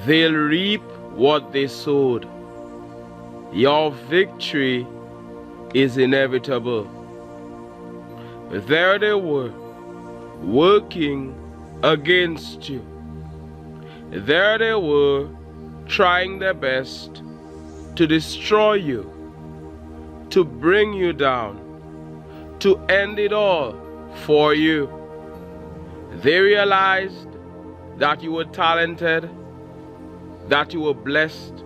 They'll reap what they sowed. Your victory is inevitable. There they were, working against you. There they were, trying their best to destroy you, to bring you down, to end it all for you. They realized that you were talented, that you were blessed.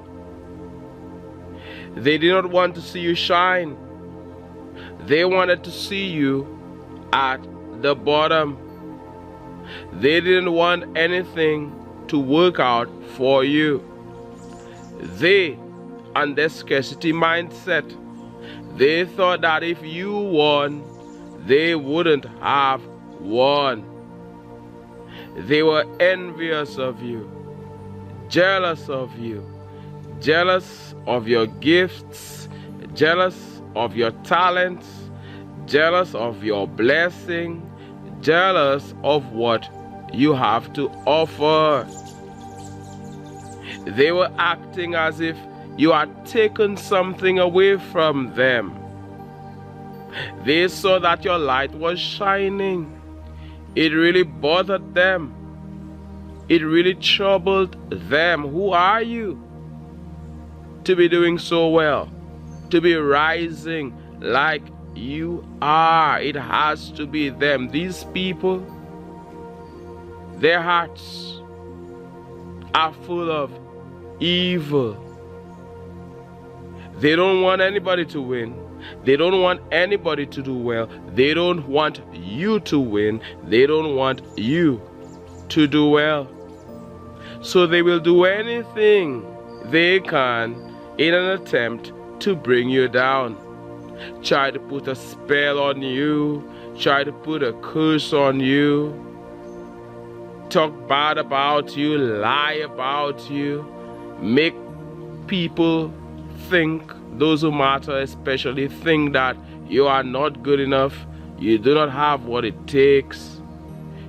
They did not want to see you shine. They wanted to see you at the bottom. They didn't want anything to work out for you. They, on their scarcity mindset, they thought that if you won, they wouldn't have won. They were envious of you, jealous of you, jealous of your gifts, jealous of your talents, jealous of your blessing, jealous of what you have to offer. They were acting as if you had taken something away from them. They saw that your light was shining. It really bothered them. It really troubled them. Who are you to be doing so well, to be rising like you are? It has to be them. These people, their hearts are full of evil. They don't want anybody to win. They don't want anybody to do well. They don't want you to win. They don't want you to do well. So they will do anything they can in an attempt to bring you down. Try to put a spell on you. Try to put a curse on you. Talk bad about you. Lie about you. Make people think, those who matter especially, think that you are not good enough. You do not have what it takes.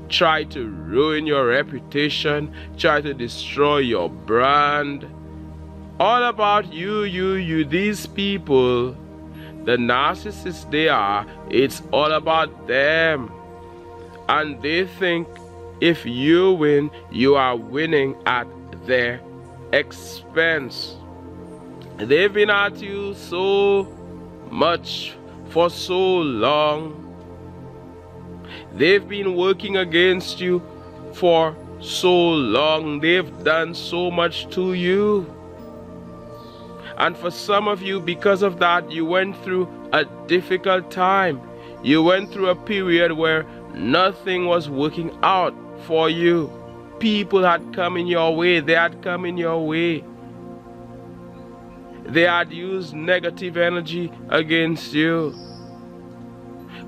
Try to ruin your reputation. Try to destroy your brand. All about you. These people, the narcissists they are, it's all about them. And they think if you win, you are winning at their expense. They've been at you so much for so long. They've been working against you for so long. They've done so much to you. And for some of you, because of that, you went through a difficult time. You went through a period where nothing was working out for you. People had come in your way. They had come in your way. They had used negative energy against you.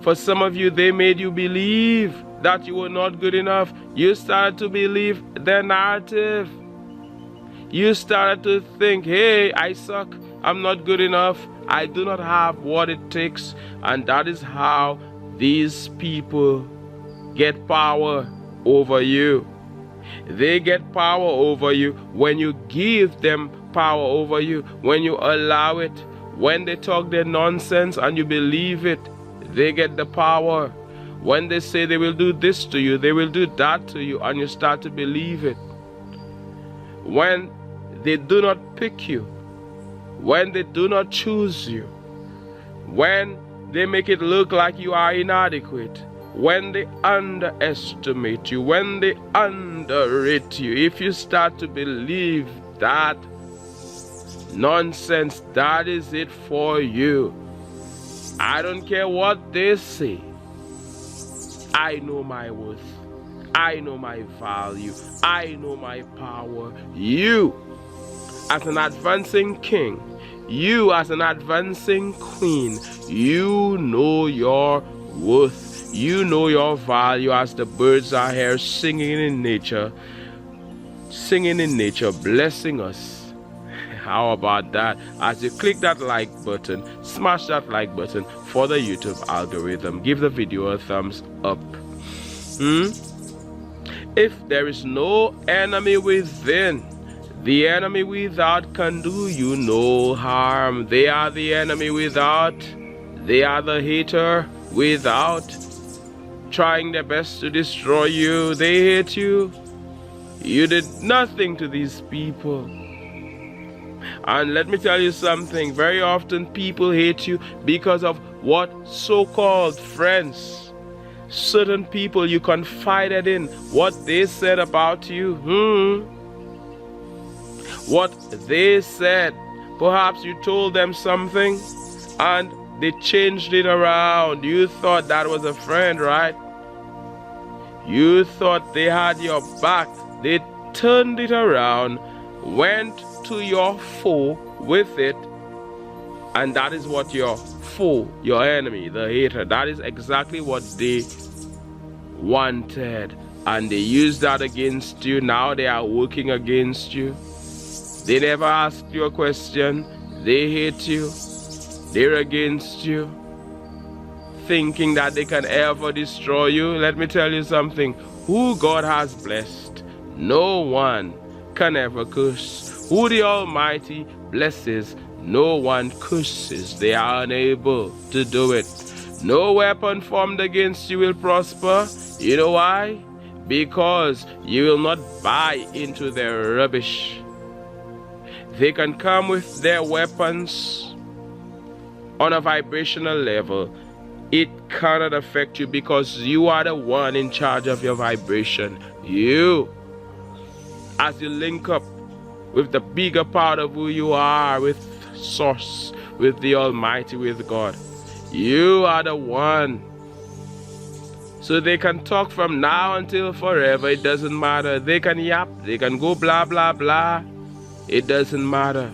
For some of you, they made you believe that you were not good enough. You started to believe their narrative. You started to think, hey, I suck. I'm not good enough. I do not have what it takes. And that is how these people get power over you. They get power over you when you give them power over you, when you allow it. When they talk their nonsense and you believe it, they get the power. When they say they will do this to you, they will do that to you, and you start to believe it. When they do not pick you, when they do not choose you, when they make it look like you are inadequate, when they underestimate you, when they underrate you, if you start to believe that nonsense, that is it for you. I don't care what they say. I know my worth. I know my value. I know my power. You, as an advancing king, you as an advancing queen, you know your worth. You know your value, as the birds are here singing in nature, blessing us. How about that? As you click that like button, smash that like button for the YouTube algorithm. Give the video a thumbs up. If there is no enemy within, The enemy without can do you no harm. They are the enemy without. They are the hater without, trying their best to destroy you. They hate you. You did nothing to these people. And let me tell you something. Very often people hate you because of what so-called friends, certain people you confided in, what they said about you. What they said. Perhaps you told them something and they changed it around. You thought that was a friend, right? You thought they had your back. They turned it around, went to your foe with it, and that is what your foe, your enemy, the hater, that is exactly what they wanted. And they used that against you. Now they are working against you. They never asked you a question. They hate you. They're against you, thinking that they can ever destroy you. Let me tell you something. Who God has blessed, no one can ever curse. Who the Almighty blesses, no one curses. They are unable to do it. No weapon formed against you will prosper. You know why? Because you will not buy into their rubbish. They can come with their weapons on a vibrational level. It cannot affect you because you are the one in charge of your vibration. You, as you link up with the bigger part of who you are, with Source, with the Almighty, with God, you are the one. So they can talk from now until forever. It doesn't matter. They can yap. They can go blah, blah, blah. It doesn't matter.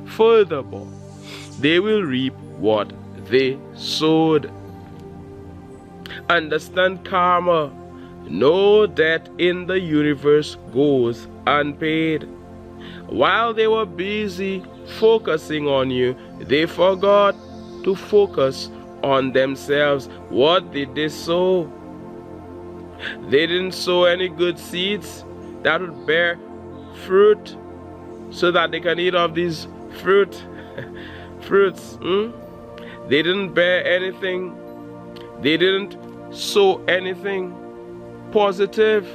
Furthermore, they will reap what they sowed. Understand karma. No debt in the universe goes unpaid. While they were busy focusing on you, they forgot to focus on themselves. What did they sow? They didn't sow any good seeds that would bear fruit so that they can eat of these fruits. They didn't bear anything. They didn't sow anything positive.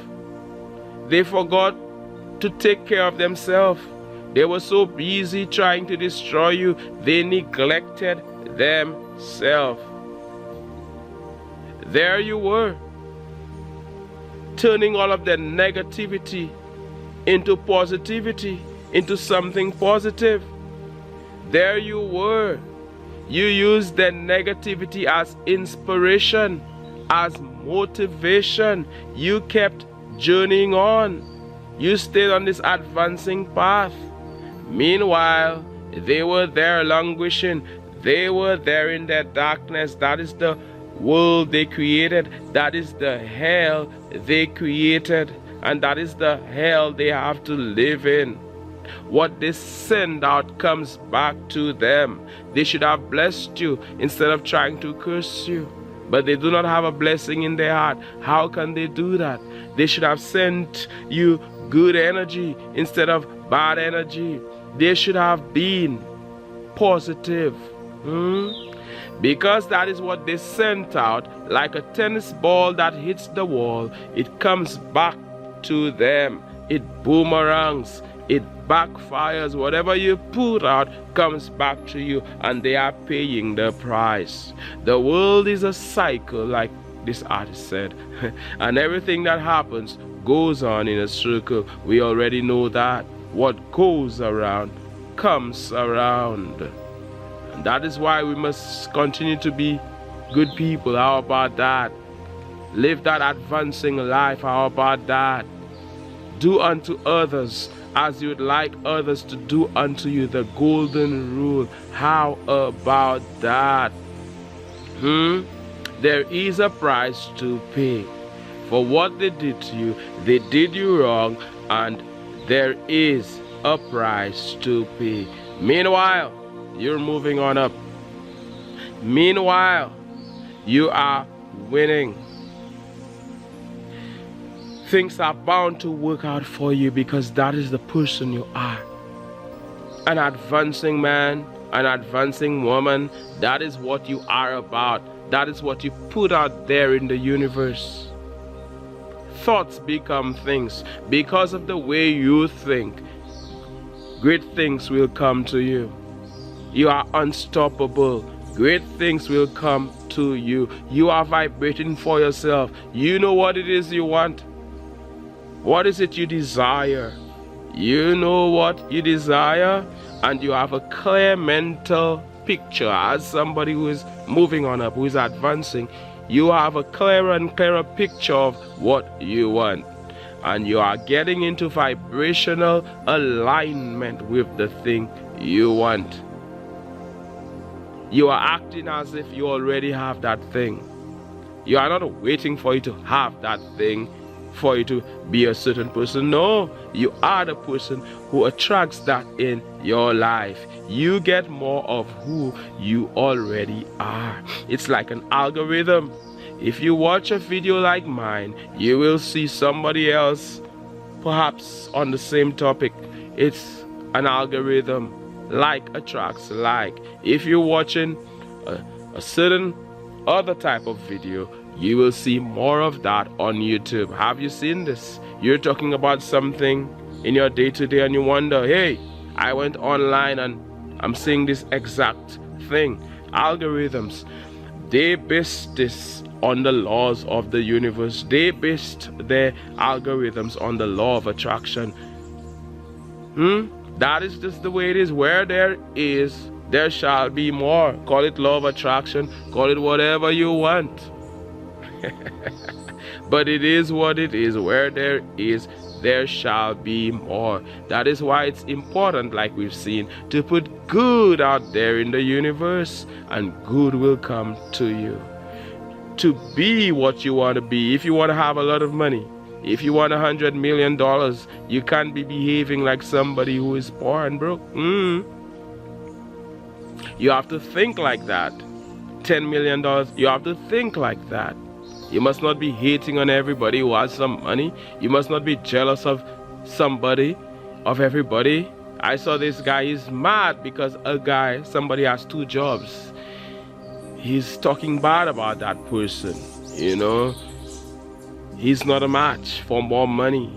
They forgot to take care of themselves. They were so busy trying to destroy you, they neglected themselves. There you were, turning all of their negativity into positivity, into something positive. There you were. You used their negativity as inspiration, as motivation. You kept journeying on. You stayed on this advancing path. Meanwhile, they were there languishing. They were there in their darkness. That is the world they created. That is the hell they created. And that is the hell they have to live in. What they send out comes back to them. They should have blessed you instead of trying to curse you. But they do not have a blessing in their heart. How can they do that? They should have sent you good energy instead of bad energy. They should have been positive. Because that is what they sent out. Like a tennis ball that hits the wall, it comes back to them. It boomerangs. It backfires. Whatever you put out comes back to you, and they are paying the price. The world is a cycle, like this artist said, and everything that happens goes on in a circle. We already know that. What goes around comes around. And that is why we must continue to be good people. How about that? Live that advancing life. How about that? Do unto others as you would like others to do unto you. The golden rule. How about that? There is a price to pay for what they did to you. They did you wrong, and there is a price to pay. Meanwhile, you're moving on up. Meanwhile, you are winning. things are bound to work out for you because that is the person you are. An advancing man, an advancing woman, that is what you are about. That is what you put out there in the universe. Thoughts become things. Because of the way you think, great things will come to you. You are unstoppable. Great things will come to you. You are vibrating for yourself. You know what it is you want. What is it you desire? You know what you desire, and you have a clear mental picture. As somebody who is moving on up, who is advancing, you have a clearer and clearer picture of what you want, and you are getting into vibrational alignment with the thing you want. You are acting as if you already have that thing. You are not waiting for you to have that thing for you to be a certain person. No, you are the person who attracts that in your life. You get more of who you already are. It's like an algorithm. If you watch a video like mine, you will see somebody else perhaps on the same topic. It's an algorithm. Like attracts like. If you're watching a certain other type of video, you will see more of that on YouTube. Have you seen this? You're talking about something in your day-to-day and you wonder, hey, I went online and I'm seeing this exact thing. Algorithms, they based this on the laws of the universe. They based their algorithms on the law of attraction. That is just the way it is. Where there is, there shall be more. Call it law of attraction. Call it whatever you want. But it is what it is. Where there is, there shall be more. That is why it's important, like we've seen, to put good out there in the universe, and good will come to you. To be what you want to be. If you want to have a lot of money, if you want $100 million, you can't be behaving like somebody who is poor and broke. You have to think like that. $10 million, you have to think like that. You must not be hating on everybody who has some money. You must not be jealous of somebody, of everybody. I saw this guy, he's mad because somebody has 2 jobs. He's talking bad about that person, you know. He's not a match for more money.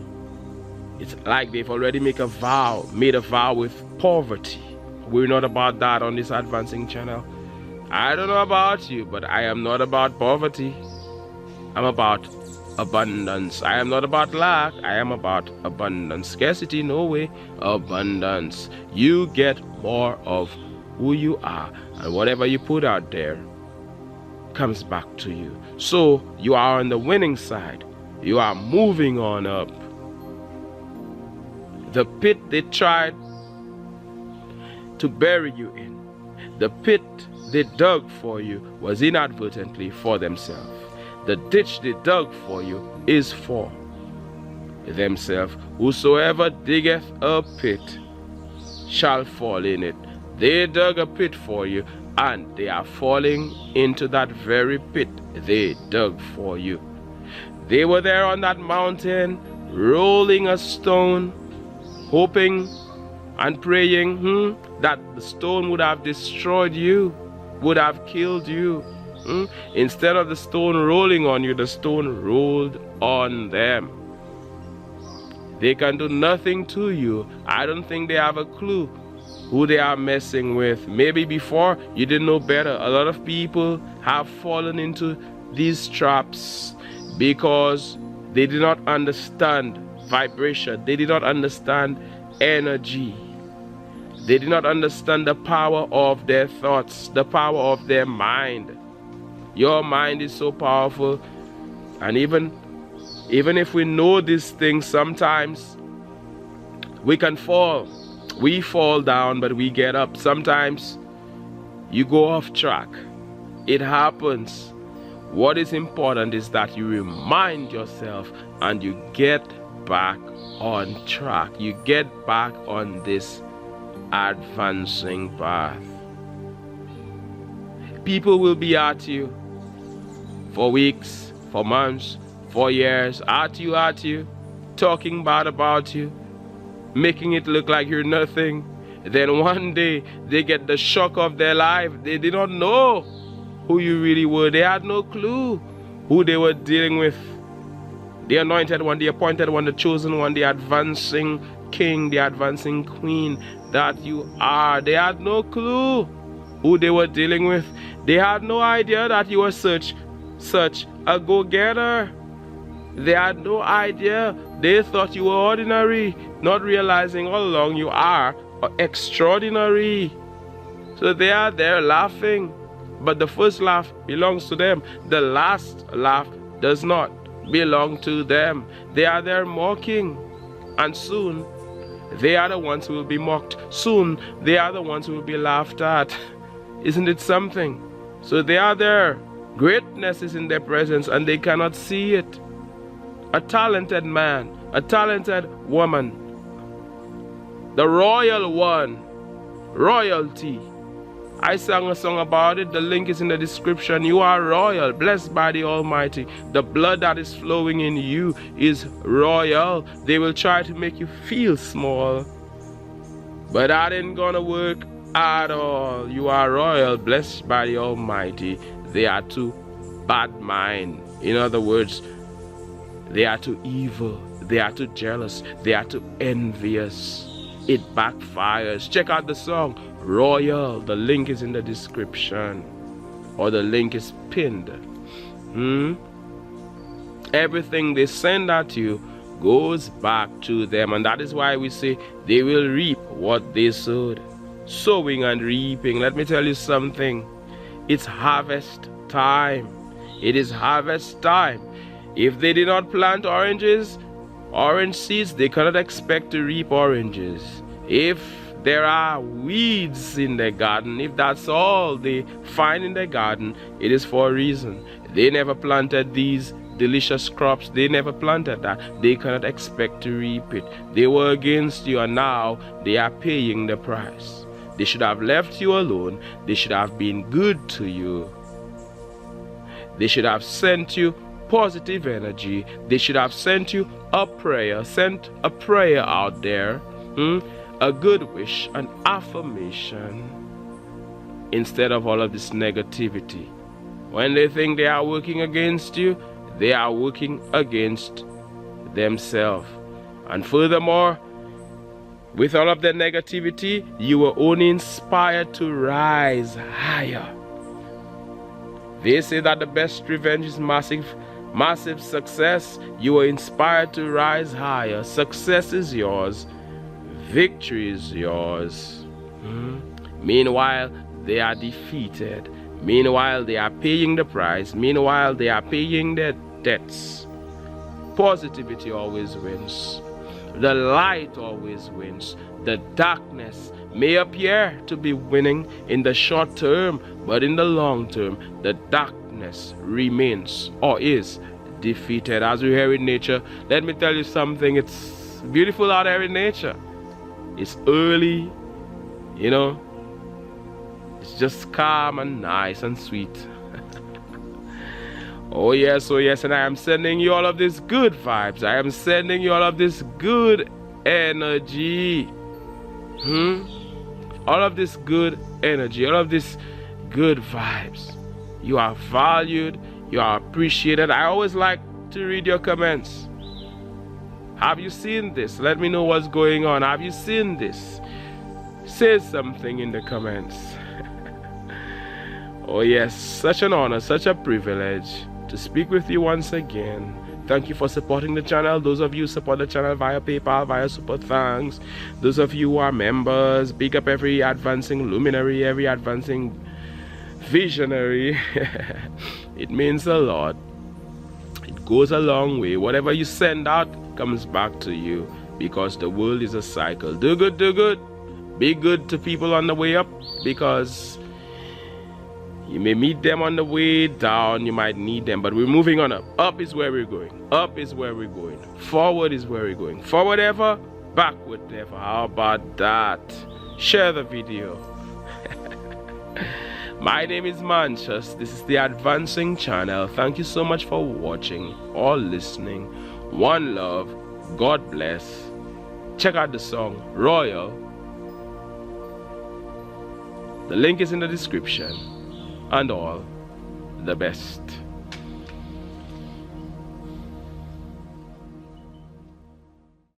It's like they've already made a vow with poverty. We're not about that on this advancing channel. I don't know about you, but I am not about poverty. I'm about abundance. I am not about lack. I am about abundance. Scarcity, no way. Abundance. You get more of who you are, and whatever you put out there comes back to you. So you are on the winning side. You are moving on up. The pit they tried to bury you in, the pit they dug for you was inadvertently for themselves. The ditch they dug for you is for themselves. Whosoever diggeth a pit shall fall in it. They dug a pit for you, and they are falling into that very pit they dug for you. They were there on that mountain, rolling a stone, hoping and praying that the stone would have destroyed you, would have killed you. Instead of the stone rolling on you, the stone rolled on them. They can do nothing to you. I don't think they have a clue who they are messing with. Maybe before you didn't know better. A lot of people have fallen into these traps because they did not understand vibration. They did not understand energy. They did not understand the power of their thoughts, the power of their mind. Your mind is so powerful, and even if we know these things, sometimes we can fall. We fall down, but we get up. Sometimes you go off track. It happens. What is important is that you remind yourself and you get back on track. You get back on this advancing path. People will be at you for weeks, for months, for years, at you, talking bad about you, making it look like you're nothing. Then one day they get the shock of their life. They did not know who you really were. They had no clue who they were dealing with. The anointed one, the appointed one, the chosen one, the advancing king, the advancing queen that you are. They had no clue who they were dealing with. They had no idea that you were such a go-getter. They had no idea. They thought you were ordinary, not realizing all along you are extraordinary. So they are there laughing, but the first laugh belongs to them. The last laugh does not belong to them. They are there mocking, and soon they are the ones who will be mocked. Soon they are the ones who will be laughed at. Isn't it something? So they are there. Greatness is in their presence and they cannot see it. A talented man, a talented woman, the royal one, royalty. I sang a song about it. The link is in the description. You are royal, blessed by the Almighty. The blood that is flowing in you is royal. They will try to make you feel small, but that ain't gonna work at all. You are royal, blessed by the Almighty. They are too bad mind. In other words, they are too evil. They are too jealous. They are too envious. It backfires. Check out the song Royal. The link is in the description, or the link is pinned. Everything they send at you goes back to them, and that is why we say they will reap what they sowed. Sowing and reaping. Let me tell you something. It's harvest time. It is harvest time. If they did not plant orange seeds, they cannot expect to reap oranges. If there are weeds in the garden, if that's all they find in the garden, it is for a reason. They never planted these delicious crops. They never planted that. They cannot expect to reap it. They were against you, and now they are paying the price. They should have left you alone. They should have been good to you. They should have sent you positive energy. They should have sent you a prayer, sent a prayer out there, a good wish, an affirmation, instead of all of this negativity. When they think they are working against you, they are working against themselves. And furthermore, with all of the negativity, you were only inspired to rise higher. They say that the best revenge is massive success. You were inspired to rise higher. Success is yours. Victory is yours. Meanwhile, they are defeated. Meanwhile, they are paying the price. Meanwhile, they are paying their debts. Positivity always wins. The light always wins. The darkness may appear to be winning in the short term, but in the long term, the darkness remains or is defeated. As we hear in nature, let me tell you something. It's beautiful out there in nature. It's early, it's just calm and nice and sweet. Oh yes, and I am sending you all of these good vibes. I am sending you all of this good energy. All of this good energy, all of this good vibes. You are valued, you are appreciated. I always like to read your comments. Have you seen this? Let me know what's going on. Have you seen this? Say something in the comments. Oh yes, such an honor, such a privilege to speak with you once again. Thank you for supporting the channel. Those of you who support the channel via PayPal, via Super Thanks. Those of you who are members, big up every advancing luminary, every advancing visionary. It means a lot. It goes a long way. Whatever you send out comes back to you, because the world is a cycle. Do good, do good. Be good to people on the way up, because you may meet them on the way down. You might need them, but we're moving on up. Up is where we're going. Up is where we're going. Forward is where we're going. Forward ever, backward never. How about that? Share the video. My name is Mantius. This is the Advancing Channel. Thank you so much for watching or listening. One love. God bless. Check out the song Royal. The link is in the description. And all the best.